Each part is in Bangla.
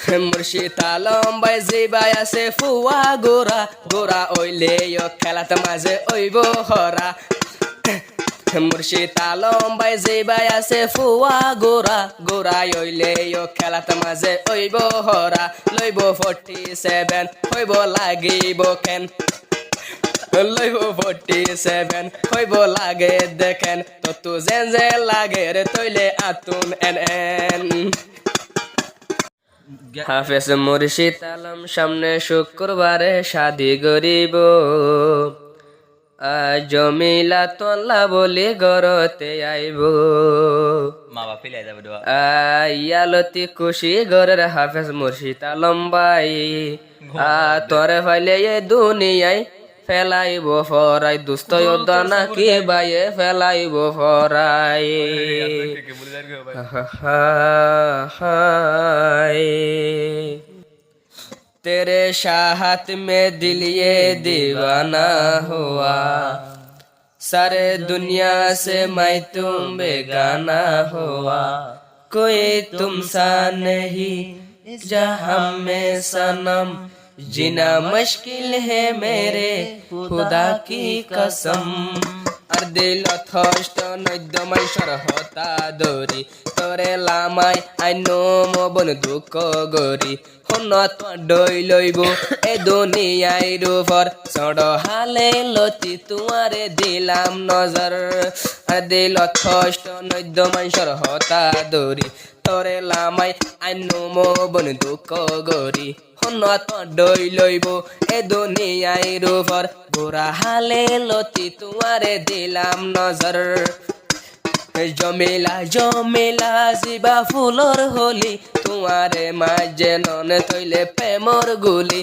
মুর্শিদ আলম ভাই জিবাই আছে ফুয়া গোরা গোরা ওইলে খেলাতে মাঝে ওইব হরা মুর্শিদ আলম ভাই জিবাই আছে ফুয়া গোরা গোরা ওইলে খেলাতে মাঝে ওইব হরা লইব 47 হইব লাগিব কেন লইব 47 হইব লাগে দেখেন তো তু যেন যে লাগে রে তৈলে আতুন এন হাফেজ মুর্শিদ আলম সামনে শুক্রবারে শাদি গরিব জমিলা তোলা বলি গরতে আইব মা বাপ ফিলাই যাবে ইয়ালতি খুশি গরের হাফেজ মুর্শিদ আলম ভাই তোরে ফাইলে এ দুনিয়ায় ফেলাইব ফরাই দুস্থ যোদ্ধা নাকি বাইয়ে ফেলাইব ফরাই तेरे साथ में दिल ये दीवाना हुआ सारे दुनिया से मैं तुम बेगाना हुआ कोई तुम सा नहीं जहां में सनम जीना मुश्किल है मेरे खुदा की कसम আর দিল থষ্ট নদ্য মাইসর হতা দরি তোরে লামাই আইনো মবন দুঃখ গরি হনত ডই লইব এ দুনিয়াই রূপর চড় হালে লতি তোমারে দিলাম নজর আর দিল থষ্ট নদ্য মাইসর হতা দরি তোরে লামাই আইনো মবন দুঃখ গরি হনত ডই লইব এ দুনিয়াই রূপর গোরা হালে লতি তোমারে দিলাম নজর জমেলা জমেলা জিবা ফুলর হলি তোমারে মাঝে নন তৈলে প্রেমর গুলি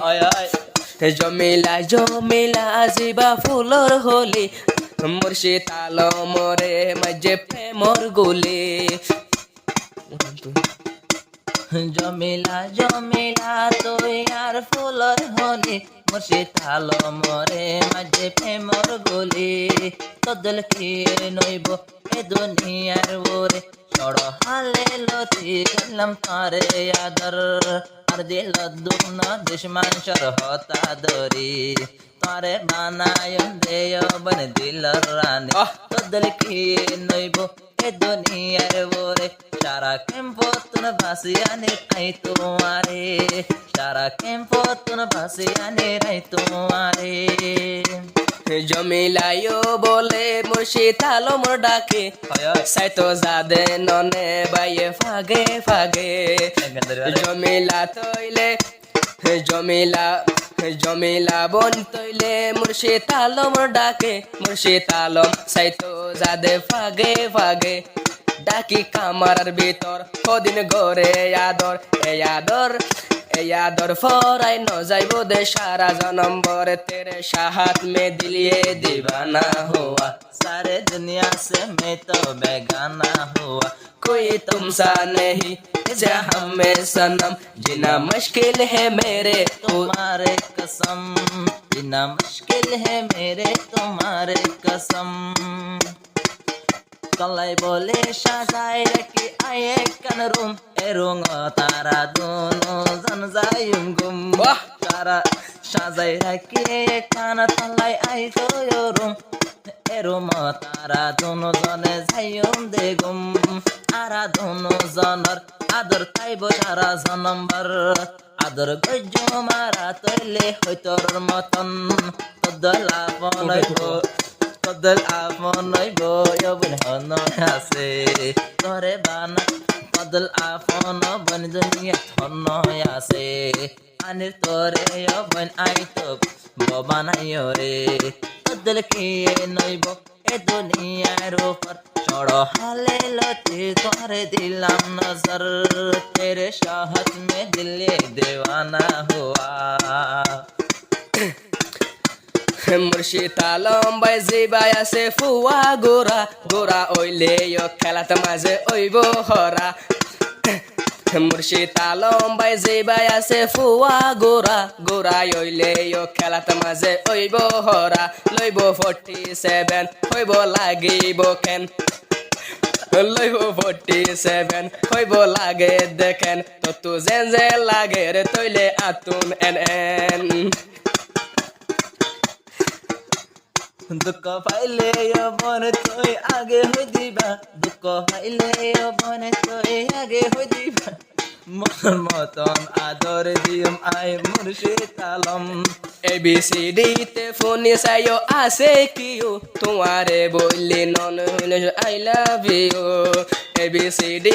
জমেলা জমেলা জিবা ফুলর হলি মুর্শিদ আলমরে মাঝে প্রেমর গুলি জমিলা জমিলা তুই আর ফুলর হলি মুর্শিদ আলমরে মাঝে প্রেমর গলি তদল কি নইব এ দুনিয়ার ওরে সড় হালে লতি গেলাম তারে আদর আর দিল দুগ্ন দুশ্মন সর হতা দরি তারে বানায় দেয় বন দিলর রানী তদল কি নইব এ দুনিয়ার ওরে সারা কেম্পো তুন ভাসিয়ানে আই তোমারে সারা কেম্পো তুন ভাসিয়ানে রাই তোমারে জমিলায়ও বলে মুর্শিদ আলম ডাকে সাইতো যাদে ননে বাইয়ে ফাগে ফাগে জমিলা তৈলে জমিলা জমিলা বন তৈলে মুর্শিদ আলম ডাকে মুর্শিদ আলম সাইতো যাদে ফাগে ফাগে ডাকি কামারার ভিতর কদিন গরে আদর এই আদর এই আদর ফরাই ন যাইব দে সারা জনম বরে তেরে সাহাত মে দিলিয়ে দিবানা হুয়া सारे दुनिया से मैं तो बेगाना हुआ कोई तुमसा नहीं जहां में सनम जीना मुश्किल है मेरे तुम्हारे कसम जीना मुश्किल है मेरे तुम्हारे कसम कलाई बोले साजाए रखी आए कन रूम ए रूम तारा दोनों जन जायुम गुम तारा साजाए रखी कान तलाई आई तो यो रूम ए रूम तारा दोनों जने जायुम दे गुम आरा दोनों जनर आदर ताइबो सारा जनम्बर आदर गज्जो मारा तैले हयतोर मतन तदला बनैबो কদল আপন বয়বন হন আছে তোরে বানা কদল আপন বন দুনিয়া ধন আছে আনির তোরে বন আই তো বানাইও রে কদল কি নইব এ দুনিয়ার উপর চড় হালে লতি তোরে দিলাম নজর তেরে সাহত মে দিলে দেওয়ানা হুয়া মুর্শিদ আলম ভাই জিবাই আছে ফুয়া গোরা গোরা ওইলে খেলাতে মাঝে ওইব হরা মুর্শিদ আলম ভাই জিবাই আছে ফুয়া গোরা গোরা ওইলে খেলাতে মাঝে ওইব হরা লইব 47 হইব লাগিব কেন লইব 47 হইব লাগে দেখেন তো যে লাগে রে তৈলে আতুন এন এন দুঃখ পাইলে বনে তুই আগে হই দিবা দুঃখ পাইলে বনে তুই আগে হই দিবা মন মতন আদর দিম আই মুর্শিদ আলম ABCD তে ফোন চাইও আছে কিউ তোমারে বললি নন আই লাভ ইউ ABCD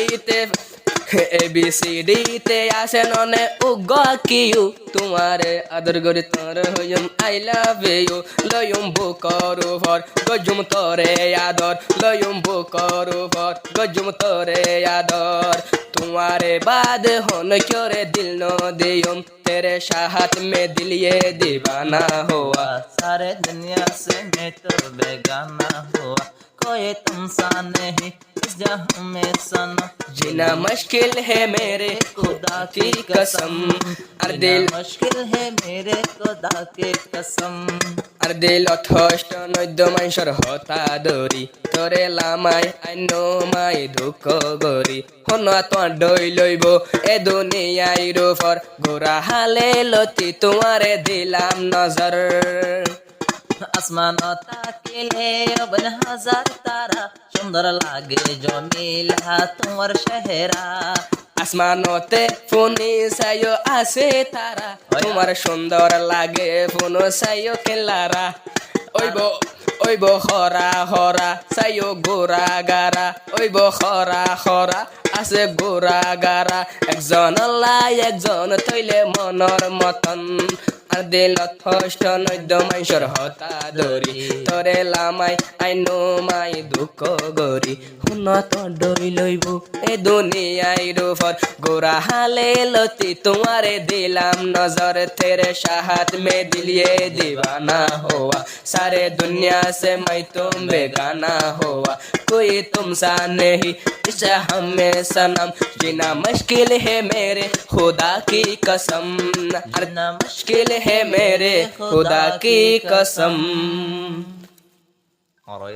তে আসে ননে উগ কিউ তোমারে আদর করি তোর হইম আই লাভ ইউ লয়ুম বুকরু ফর গজুম তোরে আদর লয়ুম বুকরু ফর গজুম তোরে আদর तुम्हारे बाद होन क्यों रे दिल नो दियुम तेरे शाहत में दिल ये दीवाना हुआ सारे दुनिया से मैं तो बेगाना हुआ कोई तुमसा नहीं इस जहां में सना जीना मुश्किल है मेरे खुदा की कसम আর দিল मुश्किल है मेरे खुदा की कसम আর দিল অথষ্ট নৈদ্য মাইসর হতা দরি তোরে লামাই আইনো মাই দুঃখ গরি হন তোর ডই লইব এ দুনিয়াই রুফর গোরা হালে লতি তোমারে দিলাম নজর আসমান তাকিলে বন হাজার তারা সুন্দর লাগে জমিলা তোমার চেহারা আসমানতে ফোনে সাইও আছে তারা তোমার সুন্দর লাগে ফোন সাইও কেলারা ওইব হরা হরা সাইও গোরা গারা ওইব হরা হরা আছে গোরা গারা একজন লাই একজন তৈলে মনর মতন আর দিল থষ্ট নৈদ্য মাইসর হতা দরি তোরে লামাই আইনো মাই দুঃখ গরি হুন তো ডই লইব এ দুনিয়াই রুফর গোরা হালে লতি তোমারে দিলাম নজর তেরে শাহাত में दिल ये दीवाना हुआ सारे दुनिया से मैं तुम बेगाना हुआ कोई तुमसा नहीं इस हमें सनम जीना मुश्किल है मेरे खुदा की कसम जीना मुश्किल है मेरे खुदा की कसम